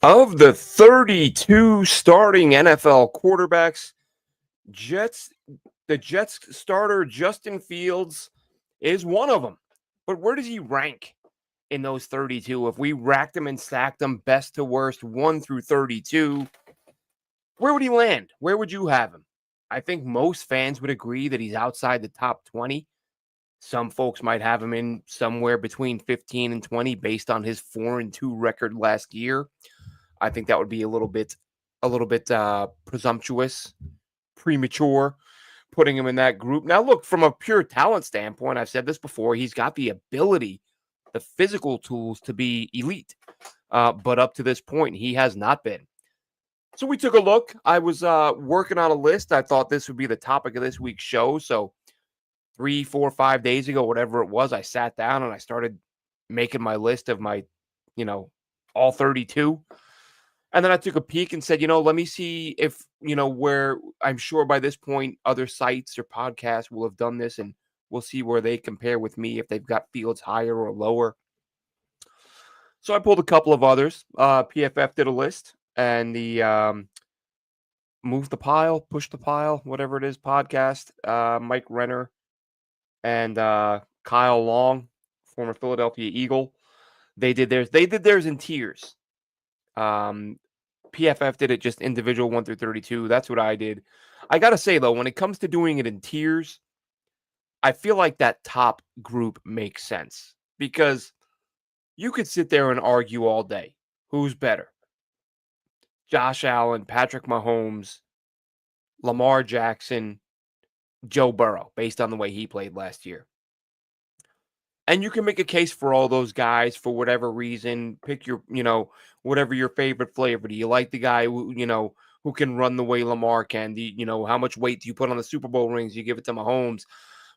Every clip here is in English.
Of the 32 starting NFL quarterbacks, Jets the Jets starter Justin Fields is one of them. But where does he rank in those 32? If we racked them and stacked them best to worst, 1 through 32, where would he land? Where would you have him? I think most fans would agree that he's outside the top 20. Some folks might have him in somewhere between 15 and 20 based on his 4-2 record last year. I think that would be a little bit presumptuous, premature, putting him in that group. Now, look, from a pure talent standpoint, I've said this before, he's got the ability, the physical tools to be elite. But up to this point, he has not been. So we took a look. I was working on a list. I thought this would be the topic of this week's show. So 3, 4, 5 days ago, whatever it was, I sat down and I started making my list of my, you know, all 32. And then I took a peek and said, let me see if, where I'm sure by this point, other sites or podcasts will have done this, and we'll see where they compare with me, if they've got Fields higher or lower. So I pulled a couple of others. PFF did a list, and the Move the Pile, Push the Pile, whatever it is podcast, Mike Renner and Kyle Long, former Philadelphia Eagle, they did theirs. They did theirs in tiers. PFF did it just individual 1 through 32. That's what I did. I got to say, though, when it comes to doing it in tiers, I feel like that top group makes sense because you could sit there and argue all day. Who's better? Josh Allen, Patrick Mahomes, Lamar Jackson, Joe Burrow, based on the way he played last year. And you can make a case for all those guys for whatever reason. Pick your, whatever your favorite flavor. Do you like the guy who can run the way Lamar can? How much weight do you put on the Super Bowl rings? You give it to Mahomes.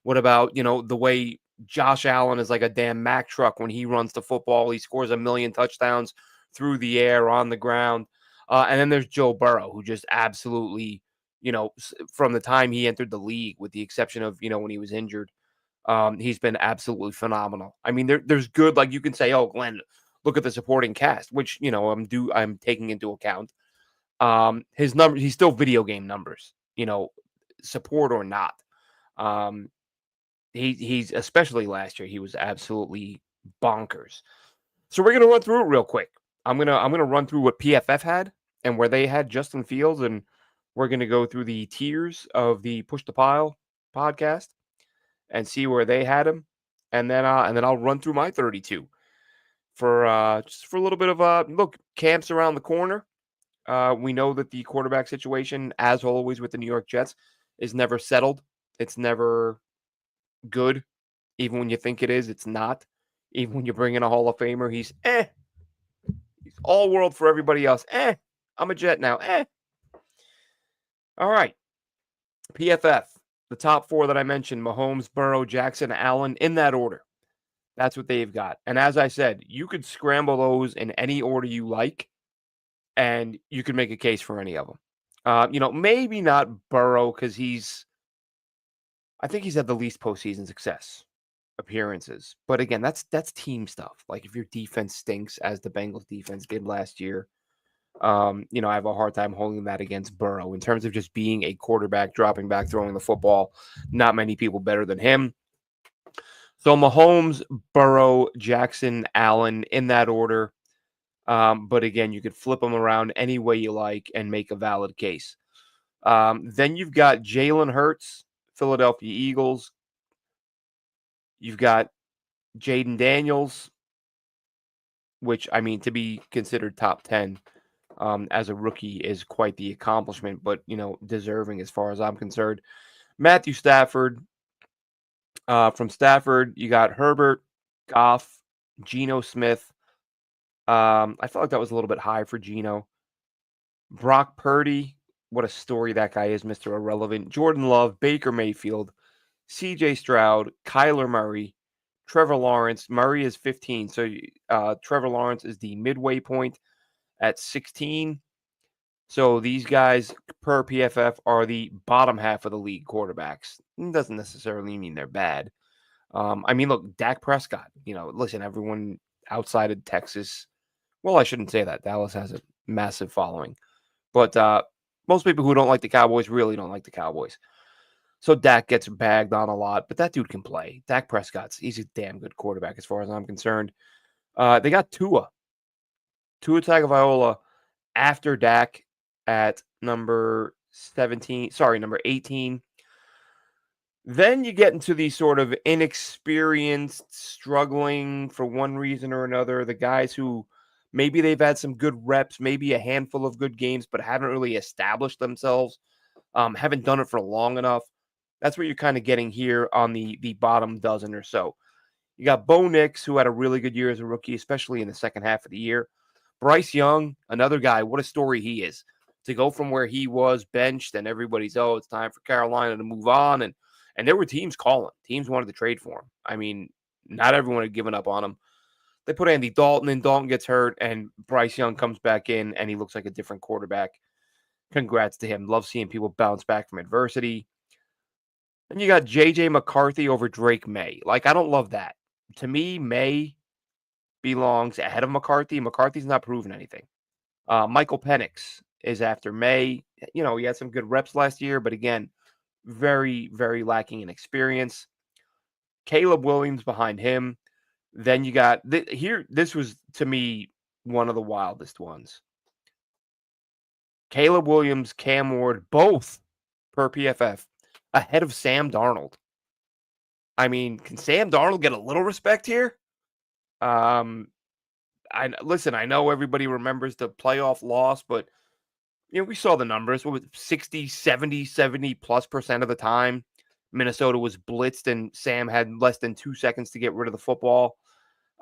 What about, the way Josh Allen is like a damn Mack truck when he runs the football? He scores 1,000,000 touchdowns through the air, on the ground. And then there's Joe Burrow, who just absolutely, from the time he entered the league, with the exception of, when he was injured, he's been absolutely phenomenal. I mean, there's good, like you can say, oh, Glenn, look at the supporting cast, which, I'm taking into account. His numbers, he's still video game numbers, support or not. He's especially last year, he was absolutely bonkers. So we're gonna run through it real quick. I'm gonna run through what PFF had and where they had Justin Fields, and we're gonna go through the tiers of the Push the Pile podcast and see where they had him, and then I'll run through my 32 for just for a little bit of look. Camp's around the corner. We know that the quarterback situation, as always with the New York Jets, is never settled. It's never good. Even when you think it is, it's not. Even when you bring in a Hall of Famer, he's all world for everybody else. I'm a Jet now. All right. PFF. The top 4 that I mentioned: Mahomes, Burrow, Jackson, Allen, in that order. That's what they've got. And as I said, you could scramble those in any order you like, and you could make a case for any of them. Maybe not Burrow, because I think he's had the least postseason success appearances. But again, that's team stuff. Like if your defense stinks, as the Bengals defense did last year, I have a hard time holding that against Burrow in terms of just being a quarterback, dropping back, throwing the football. Not many people better than him. So Mahomes, Burrow, Jackson, Allen, in that order. But again, you could flip them around any way you like and make a valid case. Then you've got Jalen Hurts, Philadelphia Eagles. You've got Jaden Daniels, which, I mean, to be considered top 10 as a rookie is quite the accomplishment, but, deserving as far as I'm concerned. Matthew Stafford. From Stafford, you got Herbert, Goff, Geno Smith. I felt like that was a little bit high for Geno. Brock Purdy, what a story that guy is, Mr. Irrelevant. Jordan Love, Baker Mayfield, CJ Stroud, Kyler Murray, Trevor Lawrence. Murray is 15, so Trevor Lawrence is the midway point at 16. So these guys, per PFF, are the bottom half of the league quarterbacks. It doesn't necessarily mean they're bad. I mean, look, Dak Prescott, listen, everyone outside of Texas Well, I shouldn't say that. Dallas has a massive following. But most people who don't like the Cowboys really don't like the Cowboys. So Dak gets bagged on a lot, but that dude can play. Dak he's a damn good quarterback as far as I'm concerned. They got Tua Tagovailoa after Dak at number 17, sorry, number 18. Then you get into these sort of inexperienced, struggling for one reason or another, the guys who maybe they've had some good reps, maybe a handful of good games, but haven't really established themselves, haven't done it for long enough. That's what you're kind of getting here on the bottom dozen or so. You got Bo Nix, who had a really good year as a rookie, especially in the second half of the year. Bryce Young, another guy, what a story he is. To go from where he was benched and everybody's, oh, it's time for Carolina to move on. And there were teams calling. Teams wanted to trade for him. I mean, not everyone had given up on him. They put Andy Dalton in. Dalton gets hurt, and Bryce Young comes back in, and he looks like a different quarterback. Congrats to him. Love seeing people bounce back from adversity. And you got J.J. McCarthy over Drake May. Like, I don't love that. To me, May belongs ahead of McCarthy. McCarthy's not proven anything. Michael Penix is after May. You know, he had some good reps last year, but again, very, very lacking in experience. Caleb Williams behind him. Then you got here. This was to me one of the wildest ones. Caleb Williams, Cam Ward, both per PFF ahead of Sam Darnold. I mean, can Sam Darnold get a little respect here? I know everybody remembers the playoff loss, but you know, we saw the numbers. What was it, 60, 70 plus percent of the time Minnesota was blitzed and Sam had less than 2 seconds to get rid of the football.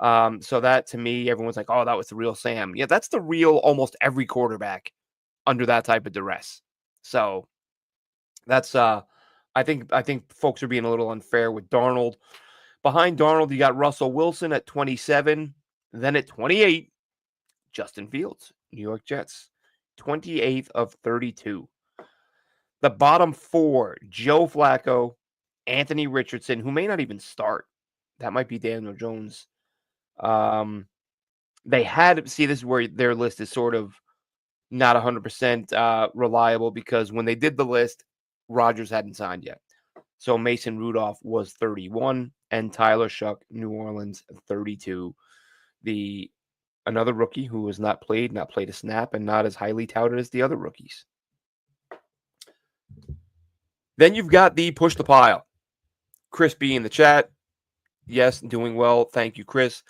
So that to me, everyone's like, oh, that was the real Sam. Yeah, that's the real almost every quarterback under that type of duress. So that's I think folks are being a little unfair with Darnold. Behind Darnold, you got Russell Wilson at 27. Then at 28, Justin Fields, New York Jets, 28th of 32. The bottom four, Joe Flacco, Anthony Richardson, who may not even start. That might be Daniel Jones. They had, see, this is where their list is sort of not 100% reliable because when they did the list, Rodgers hadn't signed yet. So Mason Rudolph was 31 and Tyler Shuck, New Orleans, 32. Another rookie who has not played a snap, and not as highly touted as the other rookies. Then you've got the push the pile. Chris B in the chat. Yes, doing well. Thank you, Chris.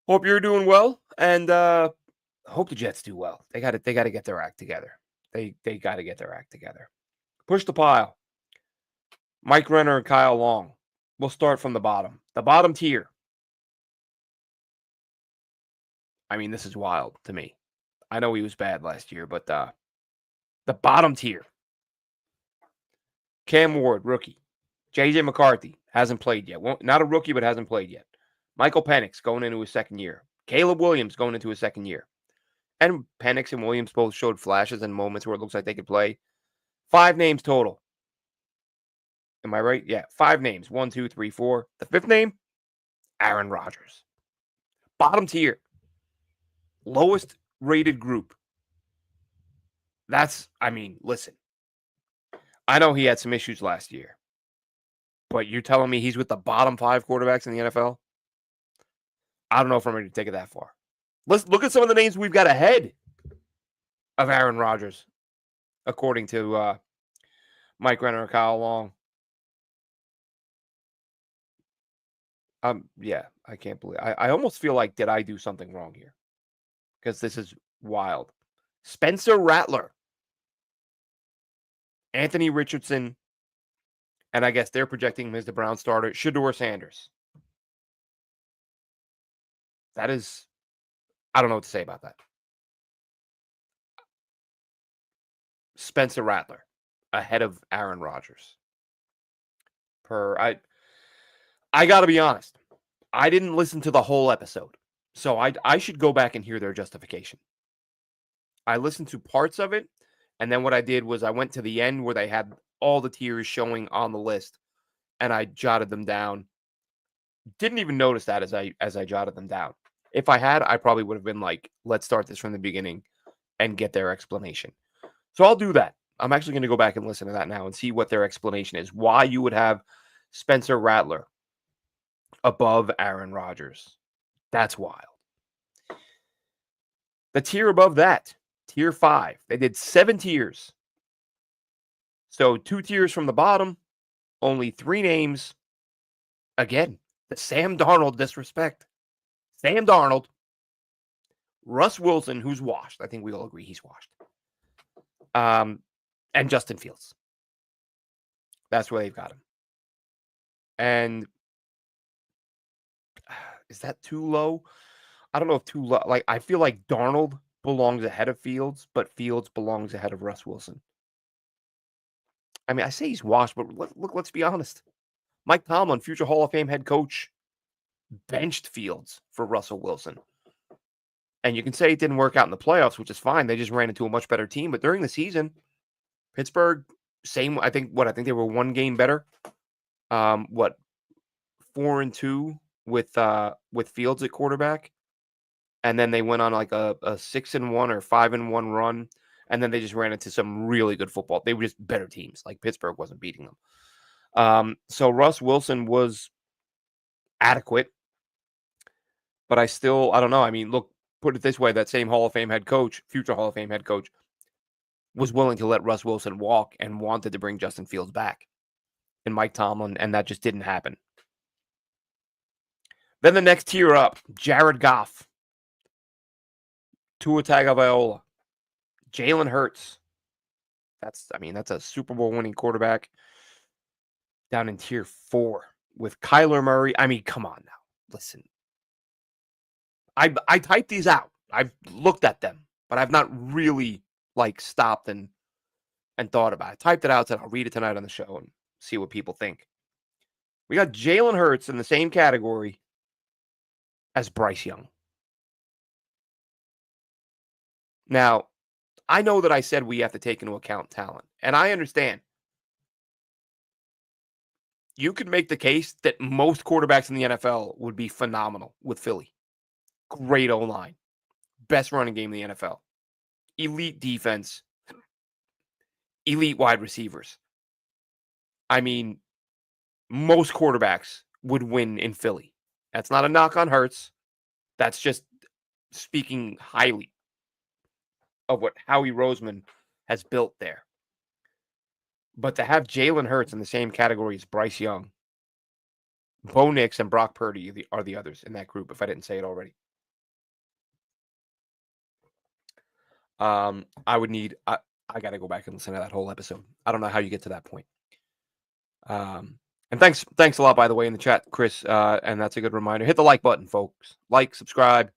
Hope you're doing well, and hope the Jets do well. They got to get their act together. They got to get their act together. Push the pile. Mike Renner and Kyle Long. We'll start from the bottom. The bottom tier. I mean, this is wild to me. I know he was bad last year, but the bottom tier. Cam Ward, rookie. J.J. McCarthy, hasn't played yet. Not a rookie, but hasn't played yet. Michael Penix, going into his second year. Caleb Williams, going into his second year. And Penix and Williams both showed flashes and moments where it looks like they could play. 5 names total. Am I right? Yeah, 5 names. 1, 2, 3, 4. The 5th name, Aaron Rodgers. Bottom tier. Lowest rated group. Listen. I know he had some issues last year. But you're telling me he's with the bottom 5 quarterbacks in the NFL? I don't know if I'm ready to take it that far. Let's look at some of the names we've got ahead of Aaron Rodgers, according to Mike Renner and Kyle Long. Yeah, I can't believe I almost feel like, did I do something wrong here? Because this is wild. Spencer Rattler, Anthony Richardson, and I guess they're projecting him as the Brown starter, Shedeur Sanders. That is, I don't know what to say about that. Spencer Rattler ahead of Aaron Rodgers. I got to be honest. I didn't listen to the whole episode. So I should go back and hear their justification. I listened to parts of it, and then what I did was I went to the end where they had all the tiers showing on the list, and I jotted them down. Didn't even notice that as I jotted them down. If I had, I probably would have been like, let's start this from the beginning and get their explanation. So I'll do that. I'm actually going to go back and listen to that now and see what their explanation is. Why you would have Spencer Rattler above Aaron Rodgers. That's wild. The tier above that, tier 5, they did 7 tiers. So 2 tiers from the bottom, only 3 names. Again, the Sam Darnold disrespect. Sam Darnold, Russ Wilson, who's washed. I think we all agree he's washed. And Justin Fields. That's where they've got him. And is that too low? I don't know if too low. Like, I feel like Darnold belongs ahead of Fields, but Fields belongs ahead of Russ Wilson. I mean, I say he's washed, but let's be honest. Mike Tomlin, future Hall of Fame head coach, benched Fields for Russell Wilson. And you can say it didn't work out in the playoffs, which is fine. They just ran into a much better team. But during the season, Pittsburgh, same. I think they were 1 game better. 4-2 with Fields at quarterback, and then they went on like a 6-1 or 5-1 run, and then they just ran into some really good football. They were just better teams. Like Pittsburgh wasn't beating them. So Russ Wilson was adequate, but I don't know. I mean, look, put it this way: that same Hall of Fame head coach, future Hall of Fame head coach, was willing to let Russ Wilson walk and wanted to bring Justin Fields back and Mike Tomlin, and that just didn't happen. Then the next tier up, Jared Goff, Tua Tagovailoa, Jalen Hurts. That's a Super Bowl winning quarterback down in tier 4 with Kyler Murray. I mean, come on now. Listen. I typed these out. I've looked at them, but I've not really like stopped and thought about it. I typed it out, said I'll read it tonight on the show and see what people think. We got Jalen Hurts in the same category as Bryce Young. Now, I know that I said we have to take into account talent, and I understand. You could make the case that most quarterbacks in the NFL would be phenomenal with Philly. Great O-line. Best running game in the NFL. Elite defense. Elite wide receivers. I mean, most quarterbacks would win in Philly. That's not a knock on Hurts. That's just speaking highly of what Howie Roseman has built there. But to have Jalen Hurts in the same category as Bryce Young, Bo Nix, and Brock Purdy are the others in that group, if I didn't say it already. I would need... I got to go back and listen to that whole episode. I don't know how you get to that point. And thanks a lot, by the way, in the chat, Chris. And that's a good reminder. Hit the like button, folks. Like, subscribe.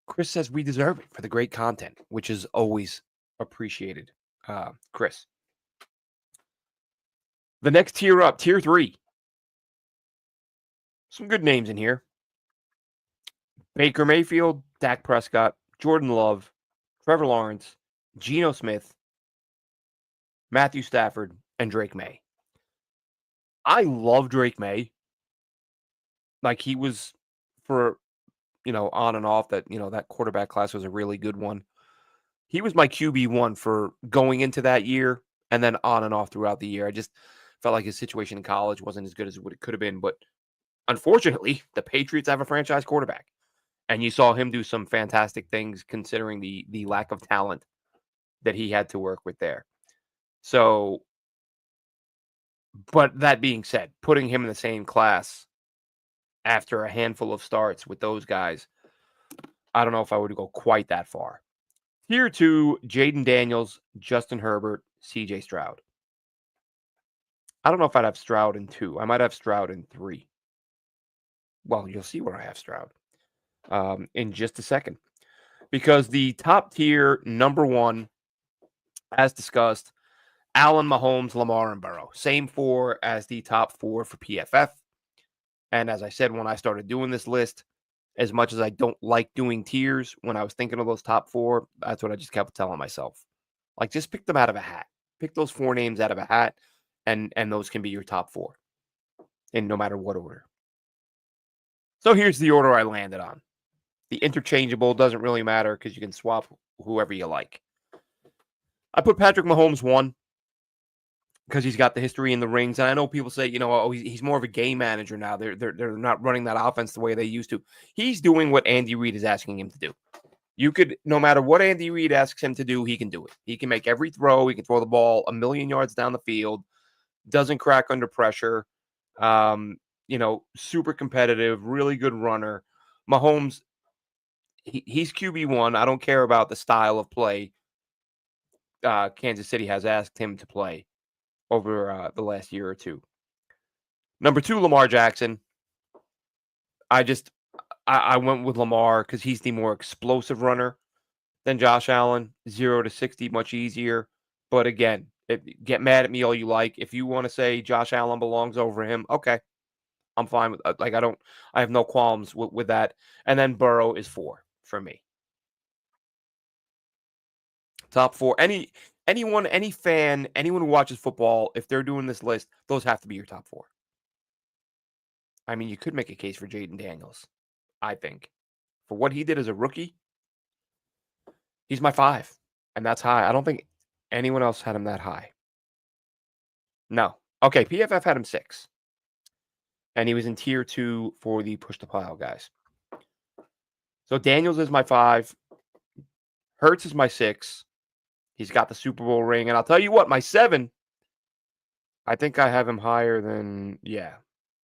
Chris says we deserve it for the great content, which is always appreciated. Chris. The next tier up, tier 3. Some good names in here. Baker Mayfield, Dak Prescott, Jordan Love, Trevor Lawrence, Geno Smith, Matthew Stafford, and Drake May. I love Drake May. Like, he was for, on and off that, that quarterback class was a really good one. He was my QB1 for going into that year and then on and off throughout the year. I just felt like his situation in college wasn't as good as what it could have been. But unfortunately, the Patriots have a franchise quarterback. And you saw him do some fantastic things considering the lack of talent that he had to work with there. So, but that being said, putting him in the same class after a handful of starts with those guys, I don't know if I would go quite that far. Tier 2, Jaden Daniels, Justin Herbert, CJ Stroud. I don't know if I'd have Stroud in 2. I might have Stroud in 3. Well, you'll see where I have Stroud in just a second. Because the top tier, number 1, as discussed, Allen, Mahomes, Lamar, and Burrow. Same 4 as the top 4 for PFF. And as I said when I started doing this list, as much as I don't like doing tiers, when I was thinking of those top 4, that's what I just kept telling myself. Like, just pick them out of a hat. Pick those 4 names out of a hat, and those can be your top 4 in no matter what order. So here's the order I landed on. The interchangeable doesn't really matter because you can swap whoever you like. I put Patrick Mahomes 1 because he's got the history in the rings. And I know people say, oh, he's more of a game manager now. They're not running that offense the way they used to. He's doing what Andy Reid is asking him to do. You could, no matter what Andy Reid asks him to do, he can do it. He can make every throw. He can throw the ball a million yards down the field. Doesn't crack under pressure. Super competitive, really good runner. Mahomes, he's QB1. I don't care about the style of play Kansas City has asked him to play over the last year or two. Number 2, Lamar Jackson. I went with Lamar because he's the more explosive runner than Josh Allen. 0 to 60, much easier. But again, get mad at me all you like. If you want to say Josh Allen belongs over him, okay. I'm fine with I have no qualms with that. And then Burrow is 4 for me. Top 4. Anyone, any fan, anyone who watches football, if they're doing this list, those have to be your top 4. I mean, you could make a case for Jaden Daniels, I think. For what he did as a rookie, he's my 5. And that's high. I don't think anyone else had him that high. No. Okay, PFF had him 6. And he was in tier 2 for the push to pile guys. So Daniels is my 5. Hurts is my 6. He's got the Super Bowl ring. And I'll tell you what, my 7, I think I have him higher than,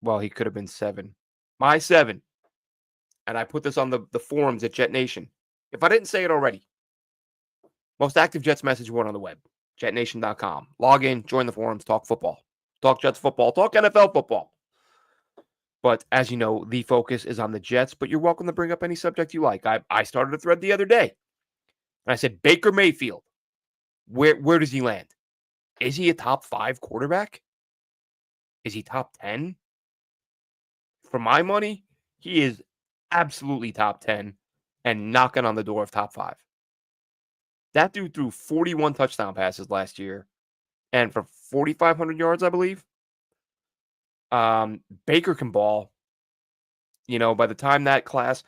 well, he could have been 7. My 7, and I put this on the forums at JetNation. If I didn't say it already, most active Jets message board on the web, JetNation.com. Log in, join the forums, talk football. Talk Jets football, talk NFL football. But as you know, the focus is on the Jets, but you're welcome to bring up any subject you like. I started a thread the other day, and I said, Baker Mayfield, where does he land? Is he a top 5 quarterback? Is he top 10? For my money, he is absolutely top 10 and knocking on the door of top 5. That dude threw 41 touchdown passes last year and for 4,500 yards, I believe. Baker can ball. By the time that class,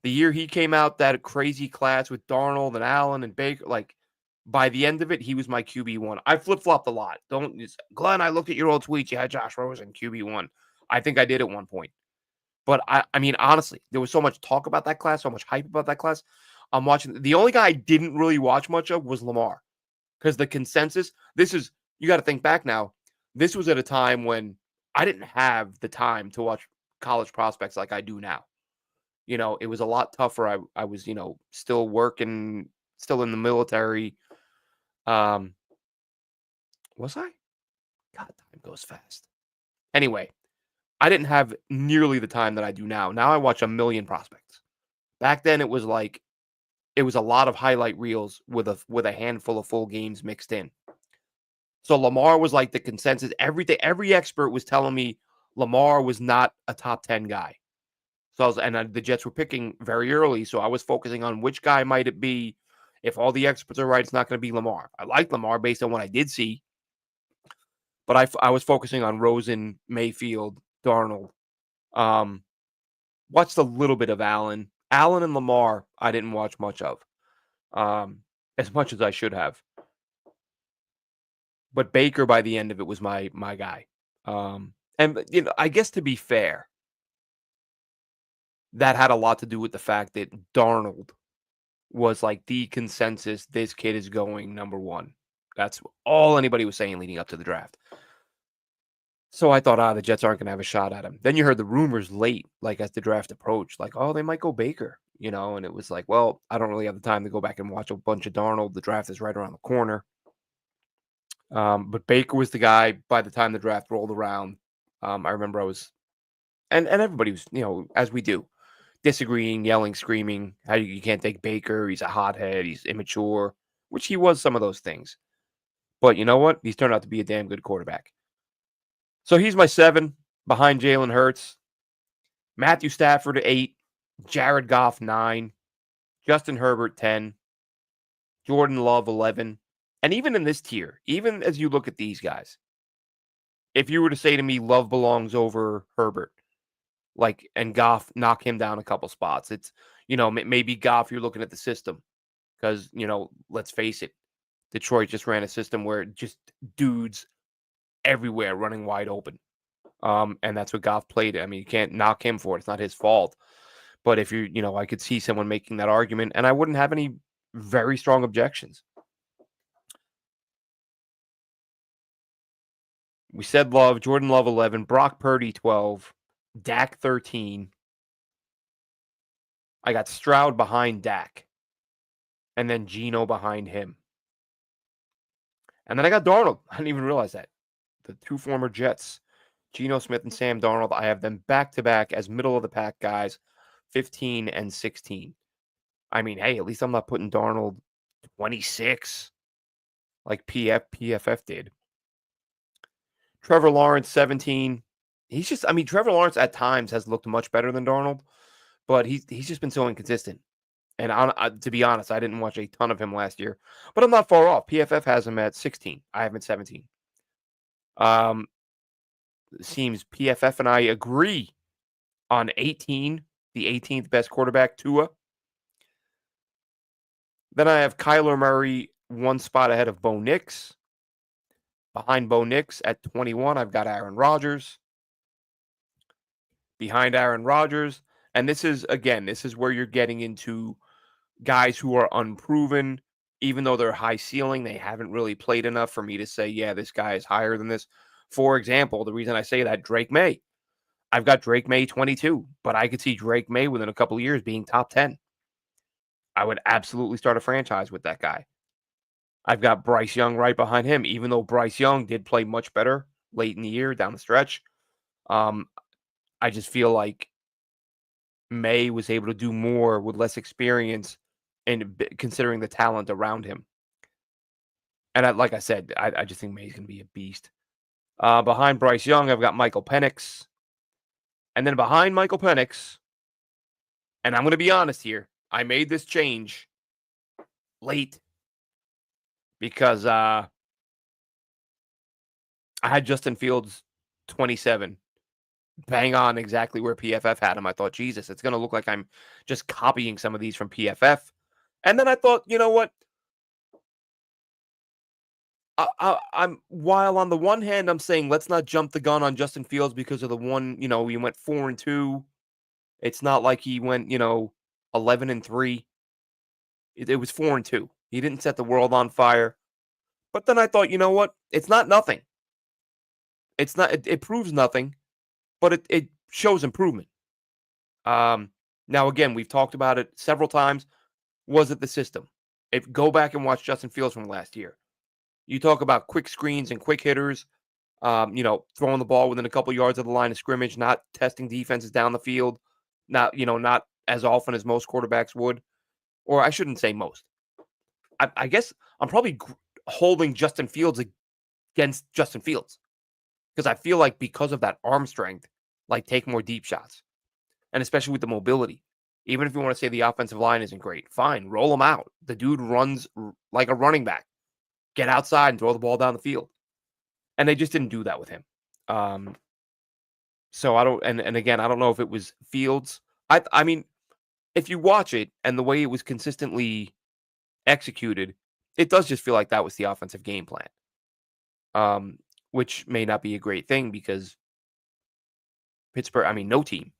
the year he came out, that crazy class with Darnold and Allen and Baker, by the end of it, he was my QB1. I flip-flopped a lot. Glenn, I looked at your old tweets. You had Josh Rosen QB1. I think I did at one point. But I mean, honestly, there was so much talk about that class, so much hype about that class. I'm watching. The only guy I didn't really watch much of was Lamar. Because the consensus, you got to think back now. This was at a time when I didn't have the time to watch college prospects like I do now. It was a lot tougher. I was, still working, still in the military. Was I? God, time goes fast. Anyway, I didn't have nearly the time that I do now. Now I watch a million prospects. Back then it was a lot of highlight reels with a handful of full games mixed in. So Lamar was like the consensus. Every expert was telling me Lamar was not a top 10 guy. So the Jets were picking very early, so I was focusing on which guy might it be. If all the experts are right, it's not going to be Lamar. I like Lamar based on what I did see, but I was focusing on Rosen, Mayfield, Darnold. Watched a little bit of Allen. Allen and Lamar, I didn't watch much of, as much as I should have. But Baker, by the end of it, was my guy. And I guess to be fair, that had a lot to do with the fact that Darnold was like the consensus. This kid is going number 1. That's all anybody was saying leading up to the draft. So I thought, the Jets aren't going to have a shot at him. Then you heard the rumors late, as the draft approached, they might go Baker, and it was like, well, I don't really have the time to go back and watch a bunch of Darnold. The draft is right around the corner. But Baker was the guy by the time the draft rolled around. I remember I was, and everybody was, as we do, disagreeing, yelling, screaming, how you can't take Baker. He's a hothead. He's immature, which he was some of those things. But you know what? He's turned out to be a damn good quarterback. So he's my 7 behind Jalen Hurts. Matthew Stafford 8. Jared Goff 9. Justin Herbert 10. Jordan Love 11. And even in this tier, even as you look at these guys, if you were to say to me, Love belongs over Herbert, like, and Goff knock him down a couple spots. It's, maybe Goff, you're looking at the system because, let's face it, Detroit just ran a system where just dudes everywhere running wide open. And that's what Goff played. I mean, you can't knock him for it. It's not his fault. But if I could see someone making that argument, and I wouldn't have any very strong objections. We said Jordan Love 11, Brock Purdy 12, Dak 13. I got Stroud behind Dak, and then Geno behind him. And then I got Darnold. I didn't even realize that. The two former Jets, Geno Smith and Sam Darnold, I have them back-to-back as middle-of-the-pack guys, 15 and 16. I mean, hey, at least I'm not putting Darnold 26 like PFF did. Trevor Lawrence, 17. Trevor Lawrence at times has looked much better than Darnold, but he's just been so inconsistent. And to be honest, I didn't watch a ton of him last year, but I'm not far off. PFF has him at 16. I have him at 17. Seems PFF and I agree on 18, the 18th best quarterback, Tua. Then I have Kyler Murray one spot ahead of Bo Nix. Behind Bo Nix at 21, I've got Aaron Rodgers. Behind Aaron Rodgers, and this is where you're getting into guys who are unproven. Even though they're high ceiling, they haven't really played enough for me to say, yeah, this guy is higher than this. For example, the reason I say that, Drake May. I've got Drake May 22, but I could see Drake May within a couple of years being top 10. I would absolutely start a franchise with that guy. I've got Bryce Young right behind him, even though Bryce Young did play much better late in the year down the stretch. I just feel like May was able to do more with less experience and considering the talent around him. And like I said, I just think May's going to be a beast. Behind Bryce Young, I've got Michael Penix. And then behind Michael Penix, and I'm going to be honest here, I made this change late because I had Justin Fields 27. Bang on exactly where PFF had him. I thought, Jesus, it's going to look like I'm just copying some of these from PFF. And then I thought, you know what? I'm while on the one hand, I'm saying let's not jump the gun on Justin Fields because of the one, he went 4-2. It's not like he went, 11-3. It was 4-2. He didn't set the world on fire. But then I thought, you know what? It's not nothing. It's not. It proves nothing, but it shows improvement. Now again, we've talked about it several times. Was it the system? Go back and watch Justin Fields from last year. You talk about quick screens and quick hitters, throwing the ball within a couple yards of the line of scrimmage, not testing defenses down the field, not as often as most quarterbacks would, or I shouldn't say most. I guess I'm probably holding Justin Fields against Justin Fields because I feel like because of that arm strength, like take more deep shots, and especially with the mobility. Even if you want to say the offensive line isn't great, fine, roll him out. The dude runs like a running back. Get outside and throw the ball down the field. And they just didn't do that with him. So I don't, and again, I don't know if it was Fields. I mean, if you watch it and the way it was consistently executed, it does just feel like that was the offensive game plan. Which may not be a great thing because Pittsburgh, no team.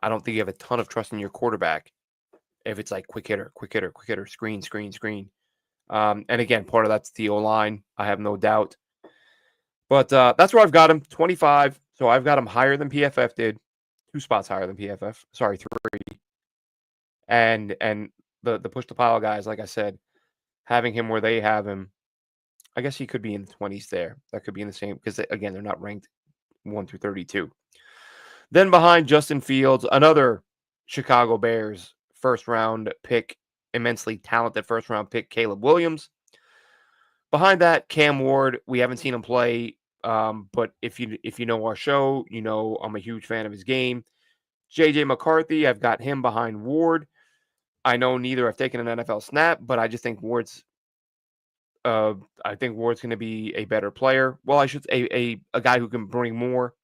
I don't think you have a ton of trust in your quarterback if it's like quick hitter, screen. And again, part of that's the O-line. I have no doubt. But that's where I've got him, 25. So I've got him higher than PFF did. 2 spots higher than PFF. Sorry, 3. And the push the pile guys, like I said, having him where they have him, I guess he could be in the 20s there. That could be in the same, because again, they're not ranked 1 through 32. Then behind Justin Fields, another Chicago Bears first round pick, immensely talented first round pick, Caleb Williams. Behind that, Cam Ward. We haven't seen him play, but if you know our show, you know I'm a huge fan of his game. JJ McCarthy, I've got him behind Ward. I know neither have taken an NFL snap, but I just think Ward's going to be a better player. Well, I should say a guy who can bring more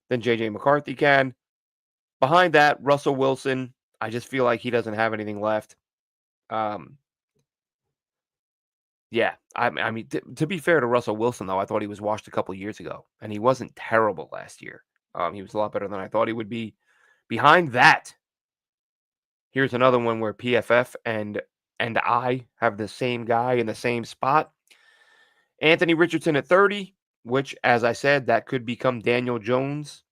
than JJ McCarthy can. Behind that, Russell Wilson, I just feel like he doesn't have anything left. Um, yeah, I mean, to be fair to Russell Wilson, though, I thought he was washed a couple years ago, and he wasn't terrible last year. He was a lot better than I thought he would be. Behind that, here's another one where PFF and I have the same guy in the same spot. Anthony Richardson at 30, which, as I said, that could become Daniel Jones.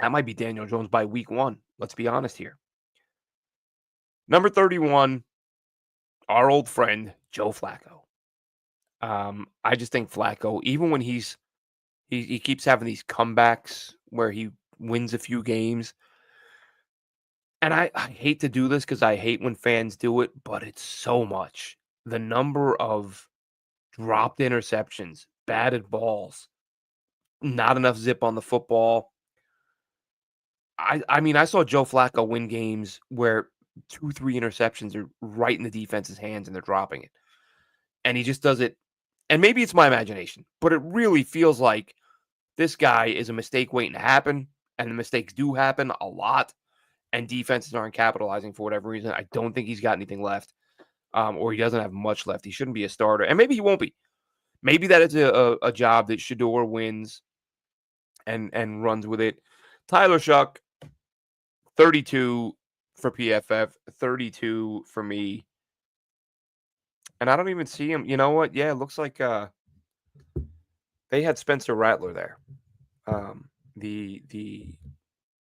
That might be Daniel Jones by week 1. Let's be honest here. Number 31, our old friend, Joe Flacco. I just think Flacco, even when he keeps having these comebacks where he wins a few games, and I hate to do this because I hate when fans do it, but it's so much. The number of dropped interceptions, batted balls, not enough zip on the football. I mean, I saw Joe Flacco win games where 2, 3 interceptions are right in the defense's hands and they're dropping it. And he just does it. And maybe it's my imagination, but it really feels like this guy is a mistake waiting to happen. And the mistakes do happen a lot. And defenses aren't capitalizing for whatever reason. I don't think he's got anything left. Or he doesn't have much left. He shouldn't be a starter. And maybe he won't be. Maybe that is a job that Shador wins and runs with it. Tyler Shuck, 32 for PFF, 32 for me. And I don't even see him. You know what? Yeah, it looks like they had Spencer Rattler there. The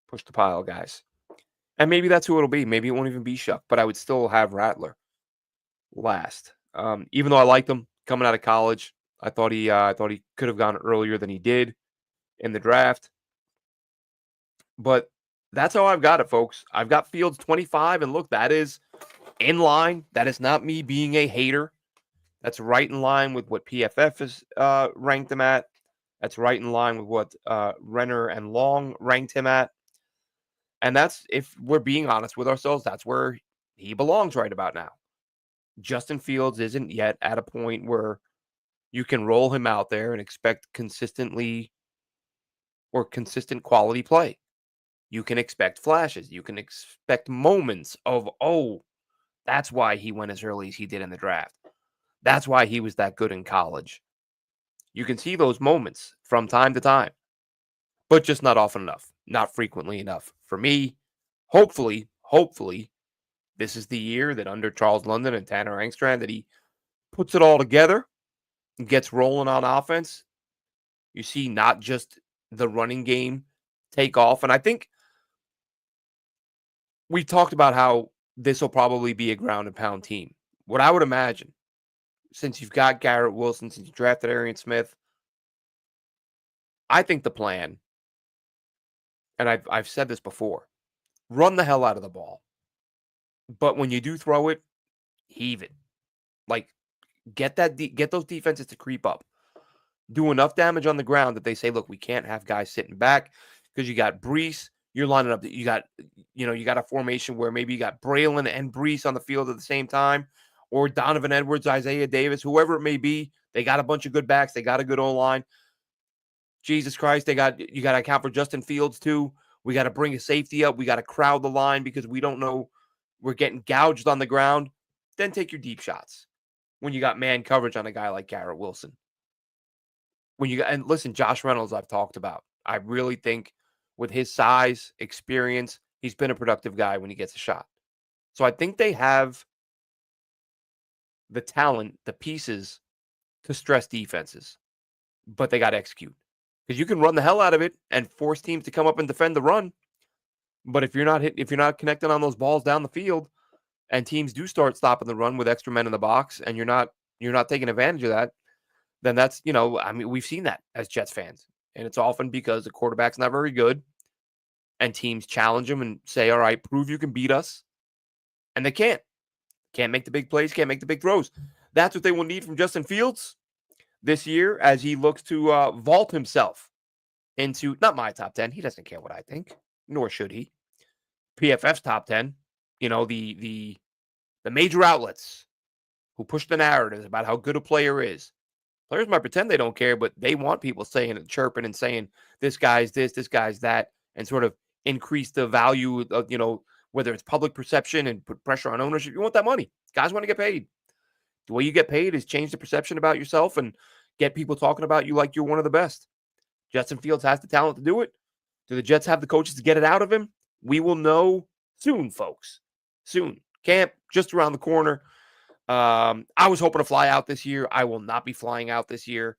push the pile guys. And maybe that's who it'll be. Maybe it won't even be Shuck, but I would still have Rattler last. Even though I liked him coming out of college, I thought he could have gone earlier than he did in the draft. But that's how I've got it, folks. I've got Fields 25, and look, that is in line. That is not me being a hater. That's right in line with what PFF has ranked him at. That's right in line with what Renner and Long ranked him at. And that's, if we're being honest with ourselves, that's where he belongs right about now. Justin Fields isn't yet at a point where you can roll him out there and expect consistent quality play. You can expect flashes. You can expect moments of, oh, that's why he went as early as he did in the draft. That's why he was that good in college. You can see those moments from time to time, but just not often enough, not frequently enough. For me, hopefully, this is the year that under Charles London and Tanner Engstrand that he puts it all together and gets rolling on offense. You see not just the running game take off. And I think we talked about how this will probably be a ground and pound team. What I would imagine, since you've got Garrett Wilson, since you drafted Arian Smith, I think the plan, and I've said this before, run the hell out of the ball. But when you do throw it, heave it. Like, get those defenses to creep up. Do enough damage on the ground that they say, look, we can't have guys sitting back because you got Brees. You're lining up. You got a formation where maybe you got Braylon and Brees on the field at the same time, or Donovan Edwards, Isaiah Davis, whoever it may be. They got a bunch of good backs. They got a good O-line. Jesus Christ, you got to account for Justin Fields too. We got to bring a safety up. We got to crowd the line because we don't know. We're getting gouged on the ground. Then take your deep shots when you got man coverage on a guy like Garrett Wilson. And listen, Josh Reynolds, I've talked about. I really think with his size, experience, he's been a productive guy when he gets a shot. So I think they have the talent, the pieces to stress defenses, but they got to execute. Because you can run the hell out of it and force teams to come up and defend the run. But if you're not connecting on those balls down the field, and teams do start stopping the run with extra men in the box, and you're not taking advantage of that, then that's, we've seen that as Jets fans. And it's often because the quarterback's not very good and teams challenge them and say, all right, prove you can beat us. And they can't. Can't make the big plays, can't make the big throws. That's what they will need from Justin Fields this year as he looks to vault himself into, not my top 10. He doesn't care what I think, nor should he. PFF's top 10, the major outlets who push the narratives about how good a player is. Players might pretend they don't care, but they want people saying it, chirping and saying, this guy's this guy's that, and sort of increase the value of, whether it's public perception and put pressure on ownership. You want that money. Guys want to get paid. The way you get paid is change the perception about yourself and get people talking about you like you're one of the best. Justin Fields has the talent to do it. Do the Jets have the coaches to get it out of him? We will know soon, folks. Soon. Camp just around the corner. I was hoping to fly out this year. I will not be flying out this year.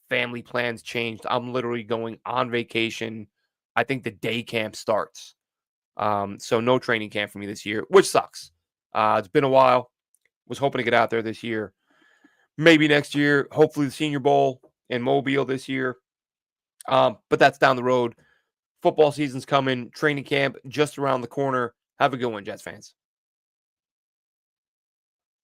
Family plans changed. I'm literally going on vacation. I think the day camp starts. So no training camp for me this year, which sucks. It's been a while. Was hoping to get out there this year. Maybe next year. Hopefully the Senior Bowl in Mobile this year. But that's down the road. Football season's coming. Training camp just around the corner. Have a good one, Jets fans.